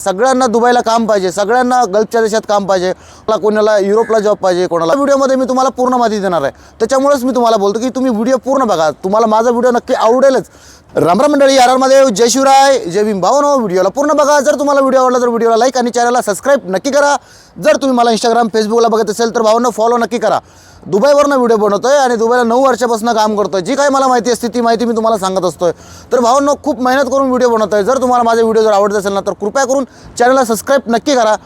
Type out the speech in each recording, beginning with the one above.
सगळ्यांना दुबईला काम पाहिजे, सगळ्यांना गल्फच्या देशात काम पाहिजे, कोणाला युरोपला जॉब पाहिजे, कोणाला व्हिडिओमध्ये मी तुम्हाला पूर्ण माहिती देणार आहे। त्याच्यामुळेच मी तुम्हाला बोलतो की तुम्ही व्हिडिओ पूर्ण बघा, तुम्हाला माझा व्हिडिओ नक्की आवडेलच। राम राम मंडळी, आर मध्ये जय शिवराय, जय भीम। भावांनो, व्हिडिओला पूर्ण बघा। जर तुम्हाला व्हिडिओ आवडला तर व्हिडिओला लाईक आणि चॅनलला सबस्क्राईब नक्की करा। जर तुम्ही मला इंस्टाग्राम फेसबुकला बघत असेल तर भावांनो फॉलो नक्की करा। दुबईवरनं व्हिडिओ बनवतोय आणि दुबईला 9 वर्षापासून काम करतोय। जी काही मला माहिती असते ती माहिती मी तुम्हाला सांगत असतोय। तर भावांनो, खूप मेहनत करून व्हिडिओ बनवतोय। जर तुम्हाला माझे व्हिडिओ जर आवडत असेल ना तर कृपया करून चॅनलला सबस्क्राईब नक्की करा।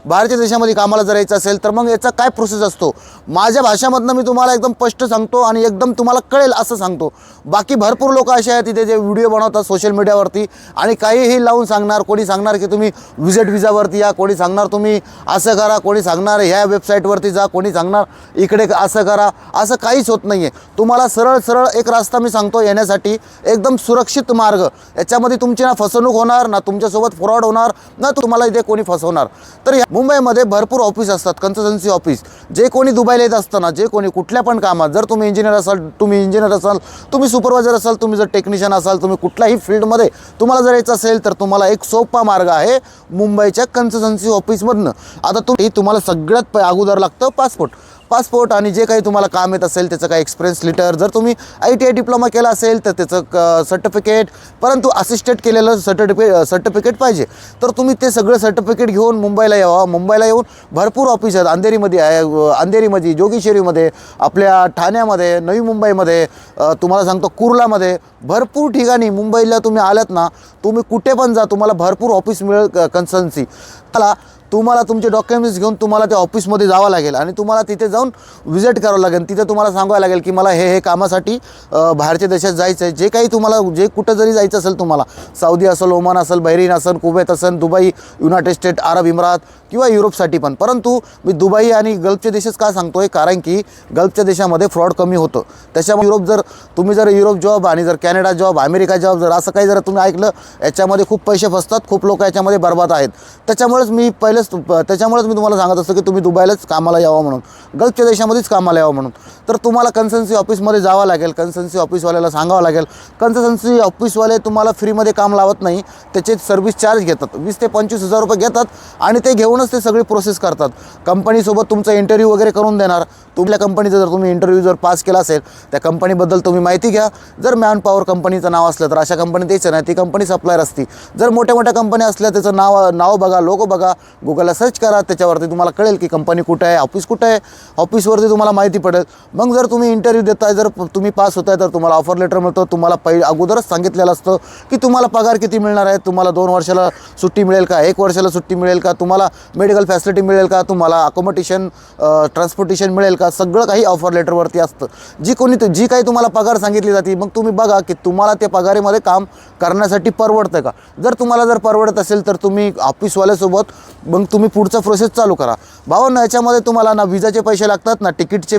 बाहेरच्या देशामध्ये कामाला जर यायचं असेल तर मग याचा काय प्रोसेस असतो माझ्या भाषेमधनं मी तुम्हाला एकदम स्पष्ट सांगतो आणि एकदम तुम्हाला कळेल असं सांगतो। बाकी भरपूर लोक असे आहेत तिथे जे व्हिडिओ बनवतात सोशल मीडियावरती आणि काहीही लावून सांगणार। कोणी सांगणार की तुम्ही व्हिजिट विजावरती या, कोणी सांगणार तुम्ही असं करा, कोणी सांगणार ह्या वेबसाईटवरती जा, कोणी सांगणार इकडे असं करा। असं काहीच होत नाही आहे। तुम्हाला सरळ सरळ एक रस्ता मी सांगतो येण्यासाठी, एकदम सुरक्षित मार्ग। याच्यामध्ये तुमची ना फसवणूक होणार ना, तुमच्यासोबत फ्रॉड होणार ना, तुम्हाला इथे कोणी फसवणार। तर मुंबईमध्ये भरपूर ऑफिस असतात, कन्सल्टन्सी ऑफिस। जे कोणी दुबईला येत असताना, जे कोणी कुठल्या पण कामात, जर तुम्ही इंजिनियर असाल, तुम्ही सुपरवायझर असाल, तुम्ही जर टेक्निशियन असाल, तुम्ही कुठल्याही फील्डमध्ये तुम्हाला जर यायचं असेल तर तुम्हाला एक सोपा मार्ग आहे मुंबईच्या कन्सल्टन्सी ऑफिसमधनं। आता तुम्हाला सगळ्यात अगोदर लागतं पासपोर्ट आणि जे काही तुम्हाला काम येत असेल त्याचं काही एक्सपिरियन्स लेटर। जर तुम्ही ITI डिप्लोमा केला असेल तर त्याचं सर्टिफिकेट, परंतु असिस्टेंट केलेलं सर्टिफिकेट पाहिजे। तर तुम्ही ते सगळं सर्टिफिकेट घेऊन मुंबईला यावं। मुंबईला येऊन भरपूर ऑफिस आहेत, अंधेरीमध्ये आहे, अंधेरीमध्ये, जोगेश्वरीमध्ये, आपल्या ठाण्यामध्ये, नवी मुंबईमध्ये, तुम्हाला सांगतो कुर्लामध्ये, भरपूर ठिकाणी मुंबईला तुम्ही आलात ना, तुम्ही कुठे पण जा, तुम्हाला भरपूर ऑफिस मिळेल कन्सल्टन्सी। तुम्हाला तुमचे डॉक्युमेंट्स घेऊन तुम्हाला त्या ऑफिसमध्ये जावं लागेल आणि तुम्हाला तिथे जाऊन व्हिजिट करावं लागेल। तिथे तुम्हाला सांगावं लागेल की मला हे कामासाठी बाहेरच्या देशात जायचं आहे। जे काही तुम्हाला कुठं जरी जायचं असेल, तुम्हाला सौदी असेल, ओमान असेल, बहरीन असेल, कुवेत असेल, दुबई, युनायटेड स्टेट अरब इमिरात किंवा युरोपसाठी पण। परंतु मी दुबई आणि गल्फचे देशच का सांगतोय, कारण की गल्फच्या देशामध्ये फ्रॉड कमी होतं। त्याच्यामुळे तुम्ही जर युरोप जॉब आणि जर कॅनडा जॉब, अमेरिका जॉब जर असं काही जर तुम्ही ऐकलं, याच्यामध्ये खूप पैसे फसतात, खूप लोक याच्यामध्ये बर्बाद आहेत। त्याच्यामुळेच मी तुम्हाला सांगत असतो की तुम्ही दुबईलाच कामाला यावं म्हणून, गल्फच्या देशामध्येच कामाला यावं म्हणून। तर तुम्हाला कन्सल्टन्सी ऑफिसमध्ये जावं लागेल, कन्सल्टन्सी ऑफिसवाल्याला सांगावं लागेल। कन्सल्टन्सी ऑफिसवाले तुम्हाला फ्रीमध्ये काम लावत नाही, त्याचे सर्व्हिस चार्ज घेतात, 20 ते 25 हजार रुपये घेतात आणि ते घेऊनच ते सगळी प्रोसेस करतात। कंपनीसोबत तुमचा इंटरव्ह्यू वगैरे करून देणार। तुमच्या कंपनीचा जर तुम्ही इंटरव्ह्यू जर पास केला असेल, त्या कंपनीबद्दल तुम्ही माहिती घ्या। जर मॅन पॉवर कंपनीचं नाव असलं तर अशा कंपनी द्यायचं नाही, ती कंपनी सप्लायर असती। जर मोठ्या कंपन्या असल्या त्याचं नाव बघा, लोगो बघा, गुगलला सर्च करा, त्याच्यावरती तुम्हाला कळेल की कंपनी कुठं आहे, ऑफिस कुठं आहे, ऑफिसवरती तुम्हाला माहिती पडेल। मग जर तुम्ही इंटरव्ह्यू देताय, जर तुम्ही पास होताय तर तुम्हाला ऑफर लेटर मिळतो। तुम्हाला अगोदरच सांगितलेलं असतं की तुम्हाला पगार किती मिळणार आहे, तुम्हाला 2 वर्षाला सुट्टी मिळेल का, 1 वर्षाला सुट्टी मिळेल का, तुम्हाला मेडिकल फॅसिलिटी मिळेल का, तुम्हाला अकोमोडेशन ट्रान्सपोर्टेशन मिळेल का, सगळं काही ऑफर लेटरवरती असतं। जी काही तुम्हाला पगार सांगितली जाते, मग तुम्ही बघा की तुम्हाला त्या पगारीमध्ये काम करण्यासाठी परवडतं का। जर तुम्हाला परवडत असेल तर तुम्ही ऑफिसवाल्यासोबत मग तुम्ही पुढचा प्रोसेस चालू करा। भावांनो, याच्यामध्ये तुम्हाला ना विजाचे पैसे लागतात, ना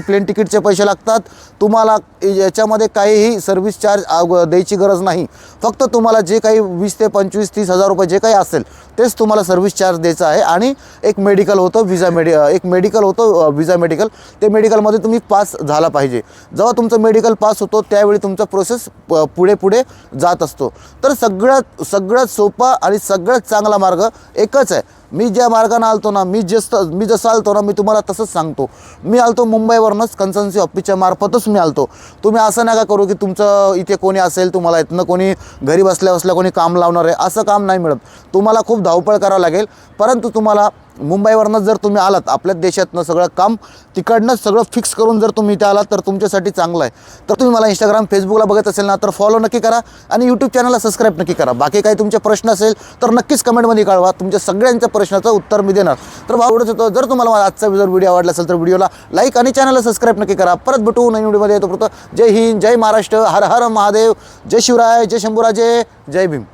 प्लेन तिकीटचे पैसे लागतात। तुम्हाला याच्यामध्ये काहीही सर्व्हिस चार्ज द्यायची गरज नाही। फक्त तुम्हाला जे काही 20 ते 25, 30 हजार रुपये जे काही असेल तेच तुम्हाला सर्व्हिस चार्ज द्यायचा आहे। आणि एक मेडिकल होतं विजा मेडिकल, ते मेडिकलमध्ये तुम्ही पास झाला पाहिजे। जेव्हा तुमचं मेडिकल पास होतो त्यावेळी तुमचा प्रोसेस पुढे जात असतो। तर सगळ्यात सोपा आणि सगळ्यात चांगला मार्ग एकच आहे। मी ज्या मार्गाने आलतो ना, मी जसं आलतो ना, मी तुम्हाला तसंच सांगतो। मी आलतो मुंबईवरूनच, कन्सल्टन्सी ऑफिसच्या मार्फतच मी आलतो। तुम्ही असं नका करू की तुमचं इथे कोणी असेल, तुम्हाला इथनं कोणी घरी बसल्या कोणी काम लावणार आहे, असं काम नाही मिळत। तुम्हाला खूप धावपळ करावं लागेल। परंतु तुम्हाला मुंबईवरूनच जर तुम्ही आलात, आपल्या देशातनं सगळं काम तिकडनंच सगळं फिक्स करून जर तुम्ही इथे आलात तर तुमच्यासाठी चांगलं आहे। तर तुम्ही मला इंस्टाग्राम फेसबुकला बघत असेल ना तर फॉलो नक्की करा आणि यूट्यूब चॅनलला सबस्क्राईब नक्की करा। बाकी काही तुमचे प्रश्न असेल तर नक्कीच कमेंटमध्ये कळवा, तुमच्या सगळ्यांच्या प्रश्नाचं उत्तर मी देणार। तर एवढंच होतं। जर तुम्हाला आजचा व्हिडिओ आवडला असेल तर व्हिडिओला लाईक आणि चॅनलला सबस्क्राईब नक्की करा। परत भेटू नवीन व्हिडिओमध्ये। तोपर्यंत जय हिंद, जय महाराष्ट्र, हर हर महादेव, जय शिवराय, जय शंभूराजे, जय भीम।